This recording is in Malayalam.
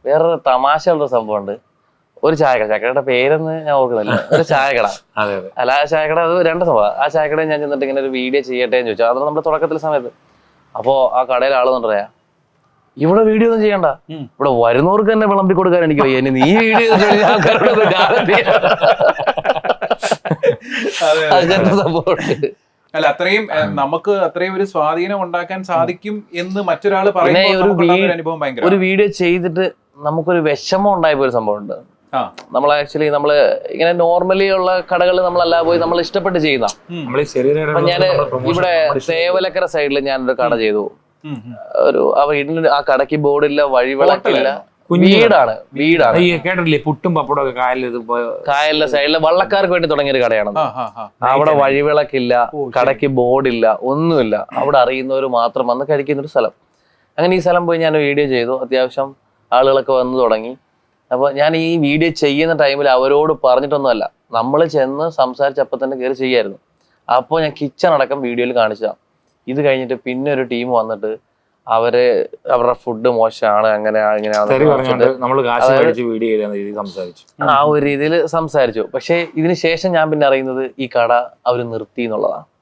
വേറൊരു തമാശയുള്ള സംഭവമുണ്ട്. ഒരു ചായക്കട, ചായക്കടയുടെ പേരൊന്ന് ഞാൻ ഓർക്കുന്നില്ല, ഒരു ചായക്കട. അല്ല, ആ ചായക്കട അത് രണ്ട് സംഭവം. ആ ചായക്കട ഞാൻ ചെന്നിട്ട് ഇങ്ങനെ ഒരു വീഡിയോ ചെയ്യട്ടെ എന്ന് ചോദിച്ചു. അത് നമ്മുടെ തുടക്കത്തിലെ സമയത്ത്. അപ്പോ ആ കടയിലെ ആളെന്ന് പറയാ, ഇവിടെ വീഡിയോ ഒന്നും ചെയ്യണ്ട, ഇവിടെ വരുന്നവർക്ക് തന്നെ വിളമ്പി കൊടുക്കാൻ എനിക്ക് വയ്യ, നീ വീഡിയോ സംഭവമുണ്ട്. അല്ല, അത്രയും നമുക്ക് അത്രയും ഒരു സ്വാധീനം ഉണ്ടാക്കാൻ സാധിക്കും എന്ന് മറ്റൊരാൾ പറയുമ്പോൾ അനുഭവം ഭയങ്കര. ഒരു വീഡിയോ ചെയ്തിട്ട് നമുക്കൊരു വിഷമം ഉണ്ടായപ്പോ ഒരു സംഭവമുണ്ട്. നമ്മൾ ആക്ച്വലി നമ്മള് ഇങ്ങനെ നോർമലി ഉള്ള കടകൾ നമ്മളല്ല പോയി നമ്മൾ ഇഷ്ടപ്പെട്ട് ചെയ്യുന്ന. അപ്പൊ ഞാന് ഇവിടെ തേവലക്കര സൈഡിൽ ഞാനൊരു കട ചെയ്തു. ഒരു ആ വീടിന് ആ കടയ്ക്ക് ബോർഡില്ല, വഴിവിളക്കില്ല, വീടാണ്. കേട്ടില്ലേ പുട്ടും പപ്പടം ഒക്കെ കായലിന്റെ സൈഡില് വള്ളക്കാർക്ക് വേണ്ടി തുടങ്ങിയ ഒരു കടയാണ്. അവിടെ വഴിവിളക്കില്ല, കടയ്ക്ക് ബോർഡില്ല, ഒന്നുമില്ല. അവിടെ അറിയുന്നവർ മാത്രം വന്ന് കഴിക്കുന്ന ഒരു സ്ഥലം. അങ്ങനെ ഈ സ്ഥലം പോയി ഞാൻ വീഡിയോ ചെയ്തു. അത്യാവശ്യം ആളുകളൊക്കെ വന്നു തുടങ്ങി. അപ്പൊ ഞാൻ ഈ വീഡിയോ ചെയ്യുന്ന ടൈമിൽ അവരോട് പറഞ്ഞിട്ടൊന്നുമല്ല, നമ്മൾ ചെന്ന് സംസാരിച്ചപ്പോൾ തന്നെ കയറി ചെയ്യായിരുന്നു. അപ്പോൾ ഞാൻ കിച്ചൺ അടക്കം വീഡിയോയിൽ കാണിച്ചതാണ്. ഇത് കഴിഞ്ഞിട്ട് പിന്നെ ഒരു ടീം വന്നിട്ട് അവരുടെ ഫുഡ് മോശമാണ്, അങ്ങനെ ആ ഒരു രീതിയിൽ സംസാരിച്ചു. പക്ഷെ ഇതിന് ശേഷം ഞാൻ പിന്നെ അറിയുന്നത് ഈ കട അവര് നിർത്തി എന്നുള്ളതാണ്.